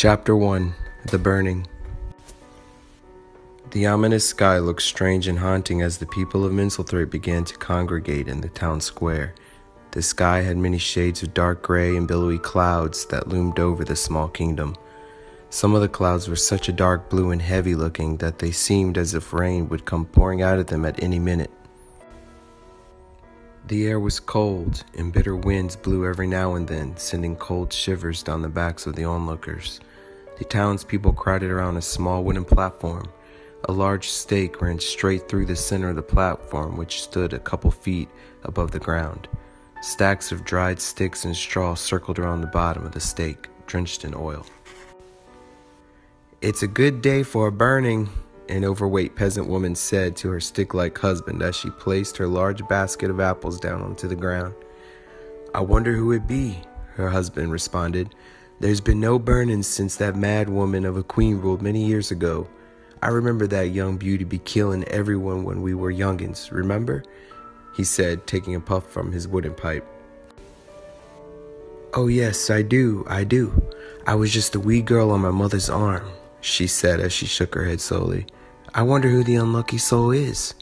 Chapter 1. The Burning. The ominous sky looked strange and haunting as the people of Wichterich began to congregate in the town square. The sky had many shades of dark gray and billowy clouds that loomed over the small kingdom. Some of the clouds were such a dark blue and heavy looking that they seemed as if rain would come pouring out of them at any minute. The air was cold, and bitter winds blew every now and then, sending cold shivers down the backs of the onlookers. The townspeople crowded around a small wooden platform. A large stake ran straight through the center of the platform, which stood a couple feet above the ground. Stacks of dried sticks and straw circled around the bottom of the stake, drenched in oil. "It's a good day for a burning," an overweight peasant woman said to her stick-like husband as she placed her large basket of apples down onto the ground. "I wonder who it be," her husband responded. "There's been no burnings since that mad woman of a queen ruled many years ago. I remember that young beauty be killing everyone when we were youngins, remember?" he said, taking a puff from his wooden pipe. "Oh yes, I do. I was just a wee girl on my mother's arm," she said as she shook her head slowly. "I wonder who the unlucky soul is."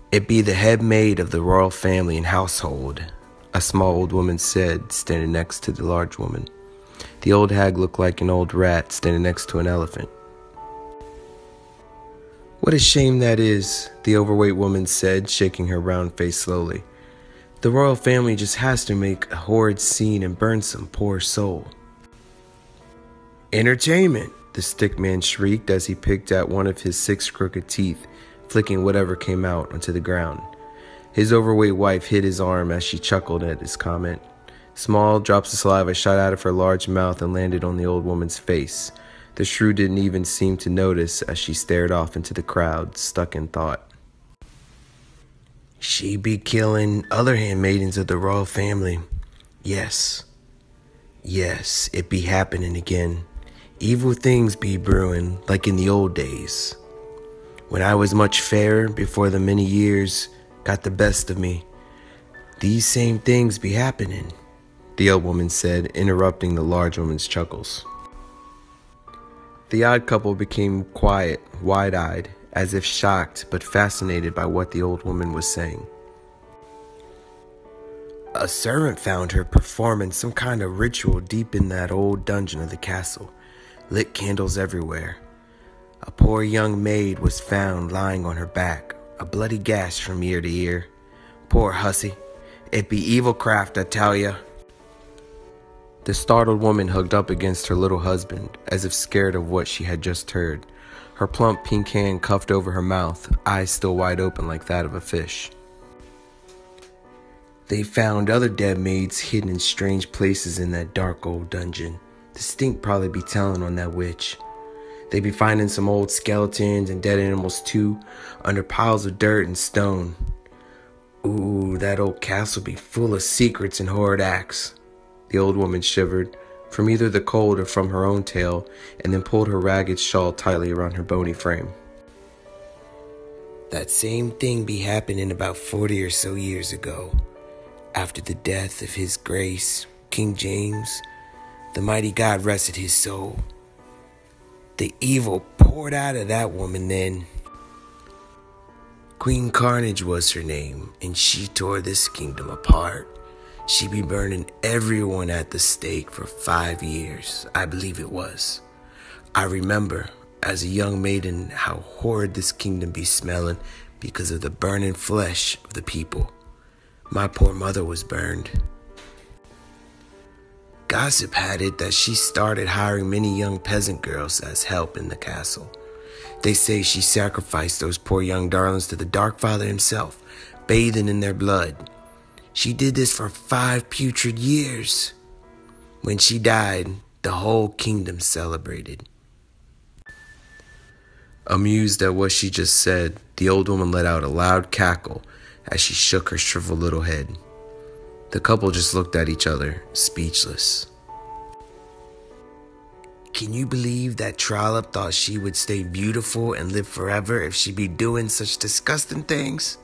"It be the head maid of the royal family and household," a small old woman said, standing next to the large woman. The old hag looked like an old rat standing next to an elephant. "What a shame that is," the overweight woman said, shaking her round face slowly. "The royal family just has to make a horrid scene and burn some poor soul." "Entertainment!" the stick man shrieked as he picked at one of his 6 crooked teeth, flicking whatever came out onto the ground. His overweight wife hit his arm as she chuckled at his comment. Small drops of saliva shot out of her large mouth and landed on the old woman's face. The shrew didn't even seem to notice as she stared off into the crowd, stuck in thought. "She be killing other handmaidens of the royal family. Yes, it be happening again. Evil things be brewing like in the old days. When I was much fairer before the many years got the best of me, these same things be happening," the old woman said, interrupting the large woman's chuckles. The odd couple became quiet, wide-eyed, as if shocked but fascinated by what the old woman was saying. "A servant found her performing some kind of ritual deep in that old dungeon of the castle. Lit candles everywhere. A poor young maid was found lying on her back, a bloody gash from ear to ear. Poor hussy. It be evil craft, I tell ya." The startled woman hugged up against her little husband, as if scared of what she had just heard. Her plump pink hand cuffed over her mouth, eyes still wide open like that of a fish. "They found other dead maids hidden in strange places in that dark old dungeon. The stink probably be telling on that witch. They be finding some old skeletons and dead animals too, under piles of dirt and stone. Ooh, that old castle be full of secrets and horrid acts." The old woman shivered, from either the cold or from her own tale, and then pulled her ragged shawl tightly around her bony frame. "That same thing be happening about 40 or so years ago, after the death of His Grace, King James. The mighty God rested his soul. The evil poured out of that woman then. Queen Carnage was her name, and she tore this kingdom apart. She be burning everyone at the stake for 5 years, I believe it was. I remember, as a young maiden, how horrid this kingdom be smelling because of the burning flesh of the people. My poor mother was burned. Gossip had it that she started hiring many young peasant girls as help in the castle. They say she sacrificed those poor young darlings to the Dark Father himself, bathing in their blood. She did this for 5 putrid years. When she died, the whole kingdom celebrated." Amused at what she just said, the old woman let out a loud cackle as she shook her shriveled little head. The couple just looked at each other, speechless. "Can you believe that Trollop thought she would stay beautiful and live forever if she be doing such disgusting things?"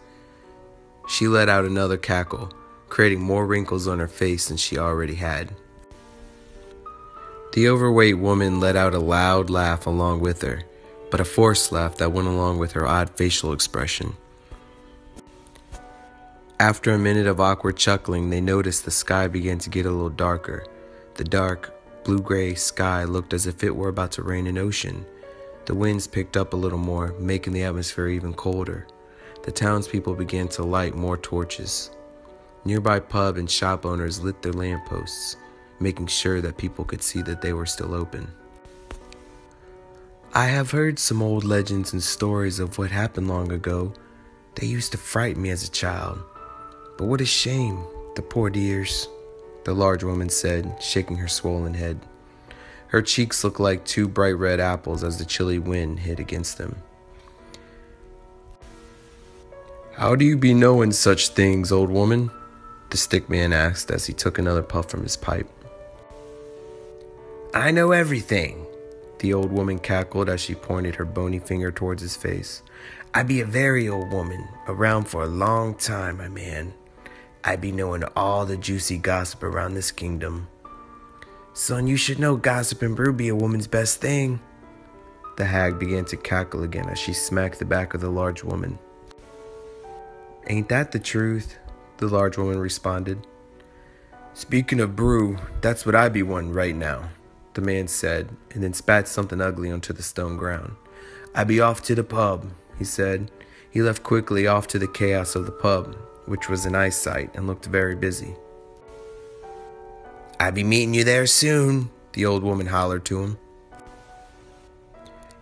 She let out another cackle, creating more wrinkles on her face than she already had. The overweight woman let out a loud laugh along with her, but a forced laugh that went along with her odd facial expression. After a minute of awkward chuckling, they noticed the sky began to get a little darker. The dark, blue-gray sky looked as if it were about to rain an ocean. The winds picked up a little more, making the atmosphere even colder. The townspeople began to light more torches. Nearby pub and shop owners lit their lampposts, making sure that people could see that they were still open. I have heard some old legends and stories of what happened long ago. They used to frighten me as a child. But what a shame, the poor dears, the large woman said, shaking her swollen head. Her cheeks looked like two bright red apples as the chilly wind hit against them. How do you be knowing such things, old woman? The stick man asked as he took another puff from his pipe. I know everything, the old woman cackled as she pointed her bony finger towards his face. I be a very old woman, around for a long time, my man. I be knowing all the juicy gossip around this kingdom. Son, you should know gossip and brew be a woman's best thing. The hag began to cackle again as she smacked the back of the large woman. Ain't that the truth? The large woman responded. Speaking of brew, that's what I be wanting right now, the man said, and then spat something ugly onto the stone ground. I be off to the pub, he said. He left quickly off to the chaos of the pub, which was an eyesight and looked very busy. I be meeting you there soon, the old woman hollered to him.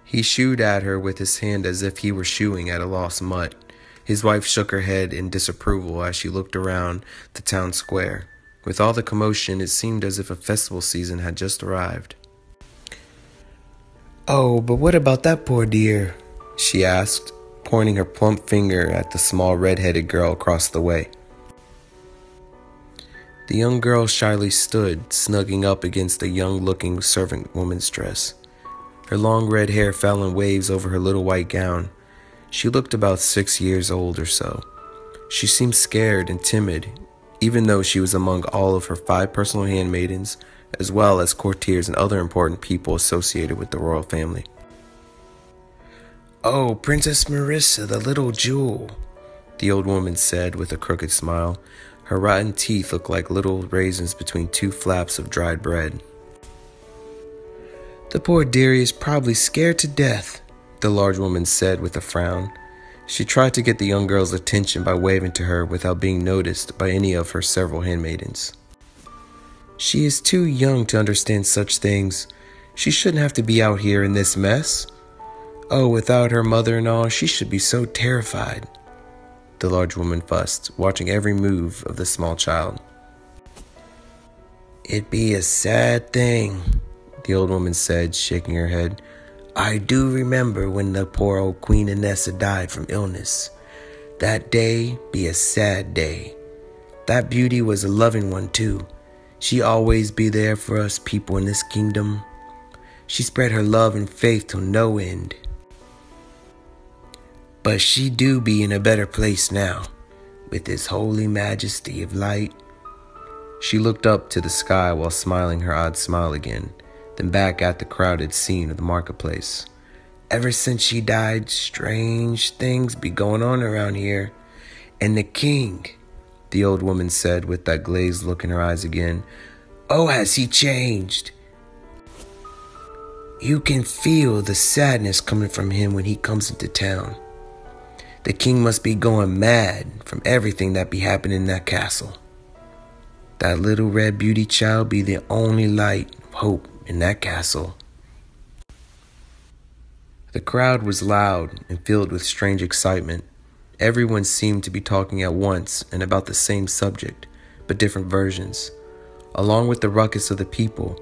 He shooed at her with his hand as if he were shooing at a lost mutt. His wife shook her head in disapproval as she looked around the town square. With all the commotion, it seemed as if a festival season had just arrived. Oh, but what about that poor dear? She asked, pointing her plump finger at the small red-headed girl across the way. The young girl shyly stood, snugging up against a young-looking servant woman's dress. Her long red hair fell in waves over her little white gown. She looked about 6 years old or so. She seemed scared and timid, even though she was among all of her 5 personal handmaidens, as well as courtiers and other important people associated with the royal family. Oh, Princess Marissa, the little jewel, the old woman said with a crooked smile. Her rotten teeth looked like little raisins between 2 flaps of dried bread. The poor dearie is probably scared to death, the large woman said with a frown. She tried to get the young girl's attention by waving to her without being noticed by any of her several handmaidens. She is too young to understand such things. She shouldn't have to be out here in this mess. Oh, without her mother and all, she should be so terrified, the large woman fussed, watching every move of the small child. It be a sad thing, the old woman said, shaking her head. I do remember when the poor old Queen Anessa died from illness. That day be a sad day. That beauty was a loving one too. She always be there for us people in this kingdom. She spread her love and faith till no end. But she do be in a better place now, with this holy majesty of light. She looked up to the sky while smiling her odd smile again, then back at the crowded scene of the marketplace. Ever since she died, strange things be going on around here. And the king, the old woman said with that glazed look in her eyes again. Oh, has he changed? You can feel the sadness coming from him when he comes into town. The king must be going mad from everything that be happening in that castle. That little red beauty child be the only light of hope in that castle. The crowd was loud and filled with strange excitement. Everyone seemed to be talking at once and about the same subject, but different versions. Along with the ruckus of the people,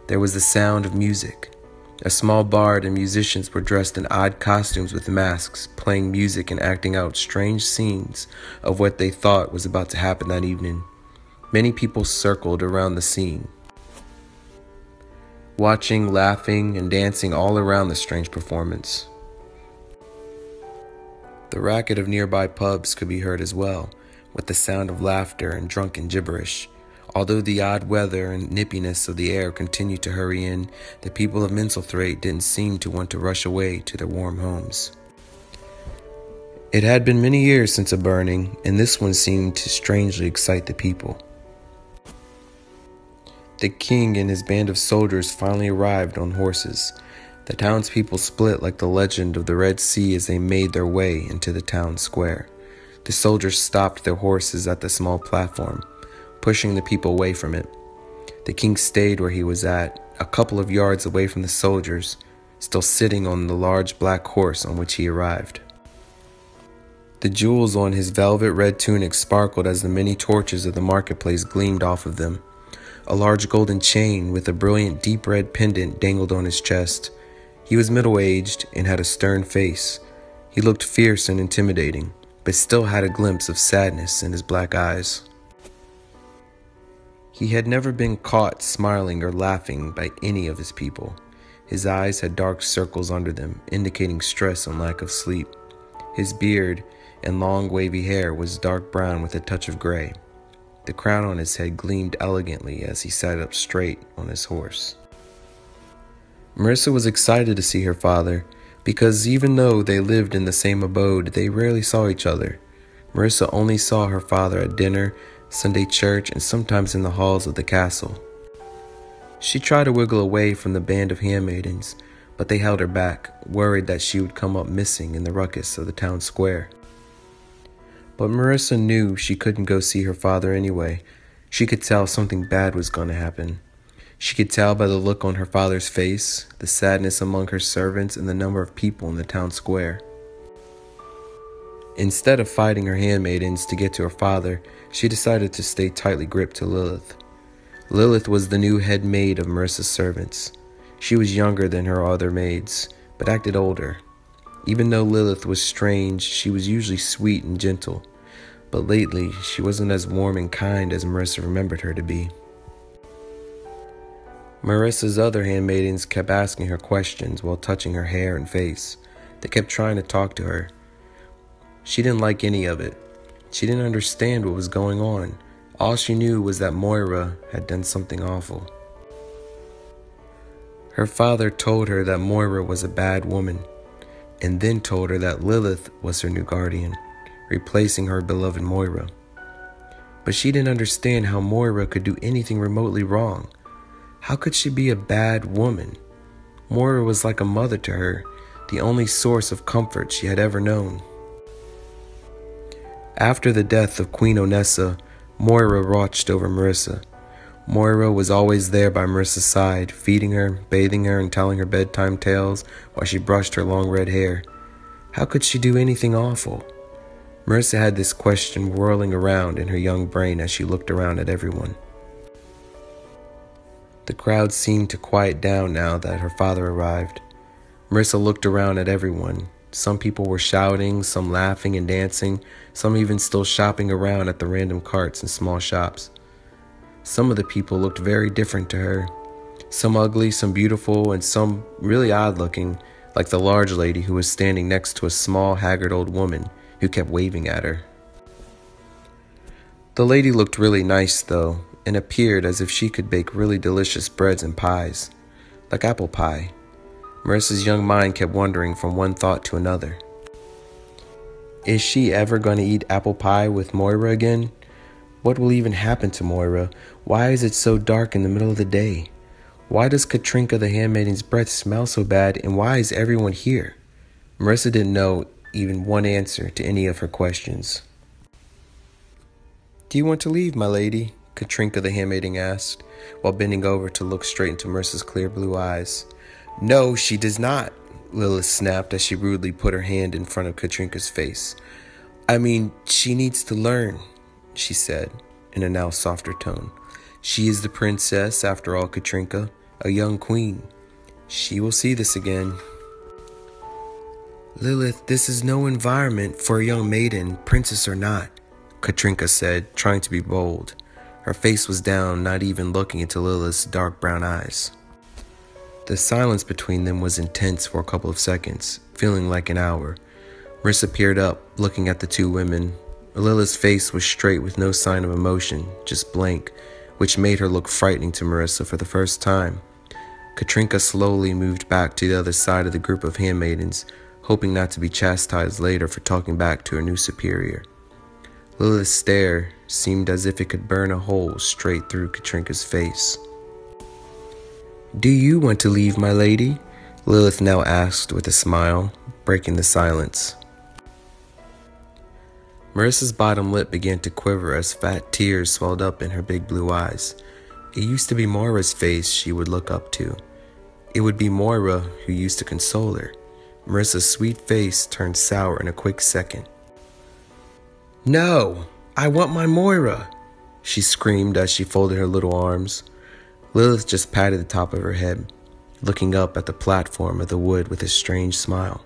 there was the sound of music. A small bard and musicians were dressed in odd costumes with masks, playing music and acting out strange scenes of what they thought was about to happen that evening. Many people circled around the scene, watching, laughing, and dancing all around the strange performance. The racket of nearby pubs could be heard as well, with the sound of laughter and drunken gibberish. Although the odd weather and nippiness of the air continued to hurry in, the people of Minselthwaite didn't seem to want to rush away to their warm homes. It had been many years since a burning, and this one seemed to strangely excite the people. The king and his band of soldiers finally arrived on horses. The townspeople split like the legend of the Red Sea as they made their way into the town square. The soldiers stopped their horses at the small platform, pushing the people away from it. The king stayed where he was at, a couple of yards away from the soldiers, still sitting on the large black horse on which he arrived. The jewels on his velvet red tunic sparkled as the many torches of the marketplace gleamed off of them. A large golden chain with a brilliant deep red pendant dangled on his chest. He was middle-aged and had a stern face. He looked fierce and intimidating, but still had a glimpse of sadness in his black eyes. He had never been caught smiling or laughing by any of his people. His eyes had dark circles under them, indicating stress and lack of sleep. His beard and long wavy hair was dark brown with a touch of gray. The crown on his head gleamed elegantly as he sat up straight on his horse. Marissa was excited to see her father, because even though they lived in the same abode, they rarely saw each other. Marissa only saw her father at dinner, Sunday church, and sometimes in the halls of the castle. She tried to wiggle away from the band of handmaidens, but they held her back, worried that she would come up missing in the ruckus of the town square. But Marissa knew she couldn't go see her father anyway. She could tell something bad was going to happen. She could tell by the look on her father's face, the sadness among her servants, and the number of people in the town square. Instead of fighting her handmaidens to get to her father, she decided to stay tightly gripped to Lilith. Lilith was the new head maid of Marissa's servants. She was younger than her other maids, but acted older. Even though Lilith was strange, she was usually sweet and gentle, but lately she wasn't as warm and kind as Marissa remembered her to be. Marissa's other handmaidens kept asking her questions while touching her hair and face. They kept trying to talk to her. She didn't like any of it. She didn't understand what was going on. All she knew was that Moira had done something awful. Her father told her that Moira was a bad woman, and then told her that Lilith was her new guardian, replacing her beloved Moira. But she didn't understand how Moira could do anything remotely wrong. How could she be a bad woman? Moira was like a mother to her, the only source of comfort she had ever known. After the death of Queen Onessa, Moira watched over Marissa. Moira was always there by Marissa's side, feeding her, bathing her, and telling her bedtime tales while she brushed her long red hair. How could she do anything awful? Marissa had this question whirling around in her young brain as she looked around at everyone. The crowd seemed to quiet down now that her father arrived. Marissa looked around at everyone. Some people were shouting, some laughing and dancing, some even still shopping around at the random carts and small shops. Some of the people looked very different to her. Some ugly, some beautiful, and some really odd-looking, like the large lady who was standing next to a small, haggard old woman who kept waving at her. The lady looked really nice, though, and appeared as if she could bake really delicious breads and pies, like apple pie. Marissa's young mind kept wandering from one thought to another. Is she ever going to eat apple pie with Moira again? What will even happen to Moira? Why is it so dark in the middle of the day? Why does Katrinka the handmaiden's breath smell so bad, and why is everyone here? Marissa didn't know even one answer to any of her questions. Do you want to leave, my lady? Katrinka the handmaiden asked, while bending over to look straight into Marissa's clear blue eyes. No, she does not, Lilith snapped as she rudely put her hand in front of Katrinka's face. I mean, she needs to learn, she said, in a now softer tone. She is the princess, after all, Katrinka, a young queen. She will see this again. Lilith, this is no environment for a young maiden, princess or not, Katrinka said, trying to be bold. Her face was down, not even looking into Lilith's dark brown eyes. The silence between them was intense for a couple of seconds, feeling like an hour. Marissa peered up, looking at the two women. Lilith's face was straight with no sign of emotion, just blank, which made her look frightening to Marissa for the first time. Katrinka slowly moved back to the other side of the group of handmaidens, hoping not to be chastised later for talking back to her new superior. Lilith's stare seemed as if it could burn a hole straight through Katrinka's face. "Do you want to leave, my lady?" Lilith now asked with a smile, breaking the silence. Marissa's bottom lip began to quiver as fat tears swelled up in her big blue eyes. It used to be Moira's face she would look up to. It would be Moira who used to console her. Marissa's sweet face turned sour in a quick second. "No, I want my Moira," she screamed as she folded her little arms. Lilith just patted the top of her head, looking up at the platform of the wood with a strange smile.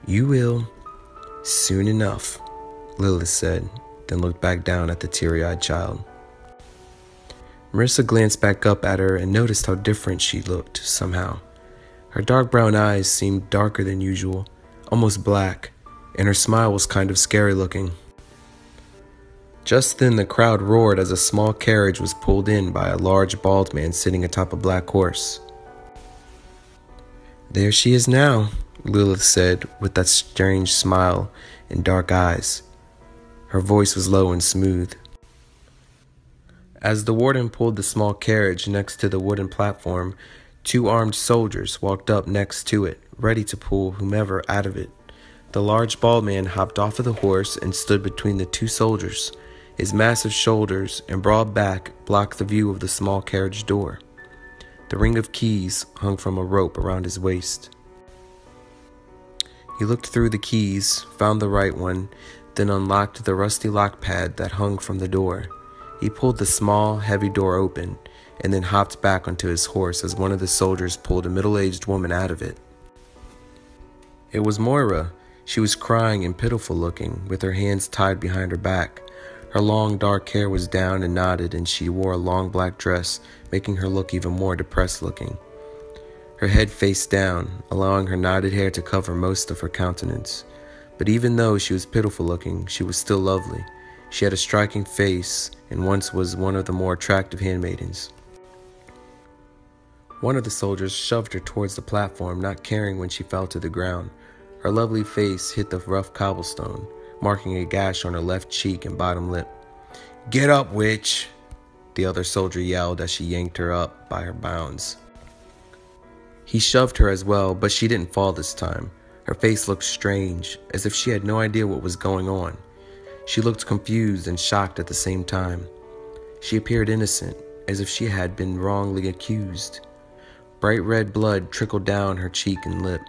"You will, soon enough," Lilith said, then looked back down at the teary-eyed child. Marissa glanced back up at her and noticed how different she looked, somehow. Her dark brown eyes seemed darker than usual, almost black, and her smile was kind of scary looking. Just then the crowd roared as a small carriage was pulled in by a large bald man sitting atop a black horse. "There she is now," Lilith said with that strange smile and dark eyes. Her voice was low and smooth. As the warden pulled the small carriage next to the wooden platform, 2 armed soldiers walked up next to it, ready to pull whomever out of it. The large bald man hopped off of the horse and stood between the 2 soldiers. His massive shoulders and broad back blocked the view of the small carriage door. The ring of keys hung from a rope around his waist. He looked through the keys, found the right one, then unlocked the rusty lock pad that hung from the door. He pulled the small, heavy door open, and then hopped back onto his horse as one of the soldiers pulled a middle-aged woman out of it. It was Moira. She was crying and pitiful looking, with her hands tied behind her back. Her long, dark hair was down and knotted, and she wore a long black dress, making her look even more depressed looking. Her head faced down, allowing her knotted hair to cover most of her countenance. But even though she was pitiful looking, she was still lovely. She had a striking face, and once was one of the more attractive handmaidens. One of the soldiers shoved her towards the platform, not caring when she fell to the ground. Her lovely face hit the rough cobblestone, marking a gash on her left cheek and bottom lip. "Get up, witch!" the other soldier yelled as she yanked her up by her bounds. He shoved her as well, but she didn't fall this time. Her face looked strange, as if she had no idea what was going on. She looked confused and shocked at the same time. She appeared innocent, as if she had been wrongly accused. Bright red blood trickled down her cheek and lip.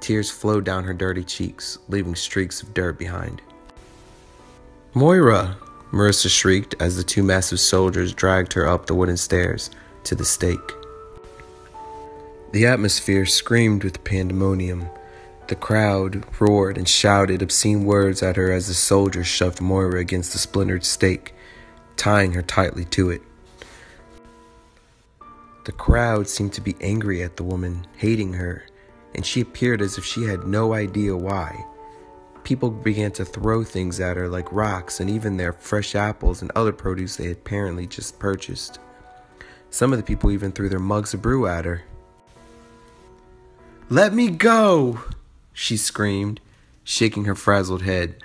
Tears flowed down her dirty cheeks, leaving streaks of dirt behind. "Moira!" Marissa shrieked as the 2 massive soldiers dragged her up the wooden stairs to the stake. The atmosphere screamed with pandemonium. The crowd roared and shouted obscene words at her as the soldiers shoved Moira against the splintered stake, tying her tightly to it. The crowd seemed to be angry at the woman, hating her, and she appeared as if she had no idea why. People began to throw things at her like rocks and even their fresh apples and other produce they had apparently just purchased. Some of the people even threw their mugs of brew at her. "Let me go!" she screamed, shaking her frazzled head.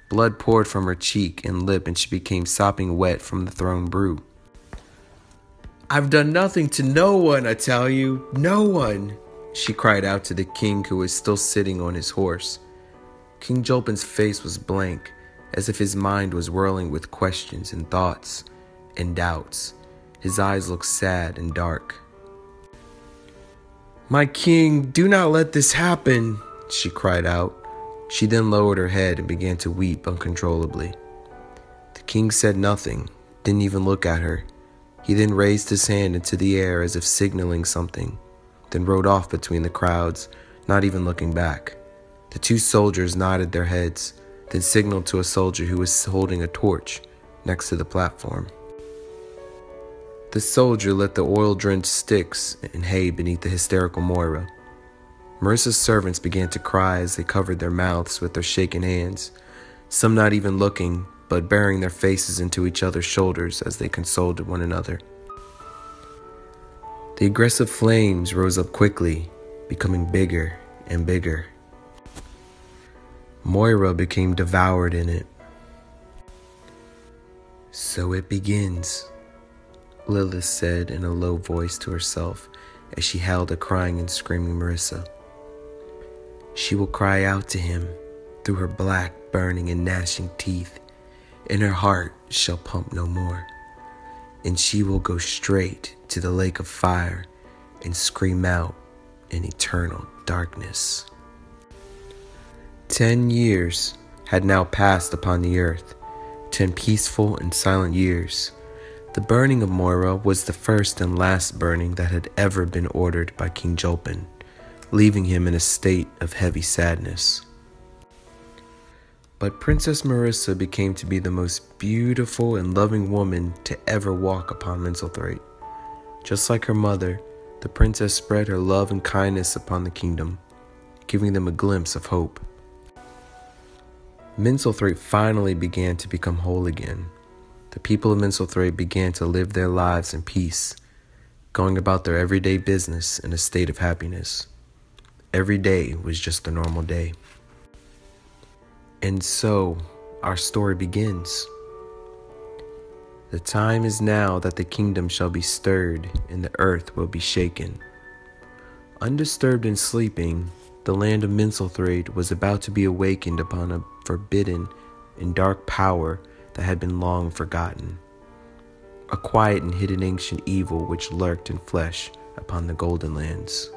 Blood poured from her cheek and lip, and she became sopping wet from the thrown brew. "I've done nothing to no one, I tell you, no one!" she cried out to the king, who was still sitting on his horse. King Julpin's face was blank, as if his mind was whirling with questions and thoughts and doubts. His eyes looked sad and dark. "My king, do not let this happen," she cried out. She then lowered her head and began to weep uncontrollably. The king said nothing, didn't even look at her. He then raised his hand into the air as if signaling something, then rode off between the crowds, not even looking back. The 2 soldiers nodded their heads, then signaled to a soldier who was holding a torch next to the platform. The soldier lit the oil-drenched sticks and hay beneath the hysterical Moira. Marissa's servants began to cry as they covered their mouths with their shaking hands, some not even looking, but burying their faces into each other's shoulders as they consoled one another. The aggressive flames rose up quickly, becoming bigger and bigger. Moira became devoured in it. "So it begins," Lilith said in a low voice to herself as she held a crying and screaming Marissa. She will cry out to him through her black, burning and gnashing teeth, and her heart shall pump no more, and she will go straight to the lake of fire and scream out in eternal darkness. 10 years had now passed upon the earth, 10 peaceful and silent years. The burning of Moira was the first and last burning that had ever been ordered by King Julpan, leaving him in a state of heavy sadness. But Princess Marissa became to be the most beautiful and loving woman to ever walk upon Mincelthrape. Just like her mother, the princess spread her love and kindness upon the kingdom, giving them a glimpse of hope. Mincelthrape finally began to become whole again. The people of Mincelthrape began to live their lives in peace, going about their everyday business in a state of happiness. Every day was just a normal day. And so, our story begins. The time is now that the kingdom shall be stirred and the earth will be shaken. Undisturbed and sleeping, the land of Mincelthrape was about to be awakened upon a forbidden and dark power that had been long forgotten. A quiet and hidden ancient evil which lurked in flesh upon the Golden Lands.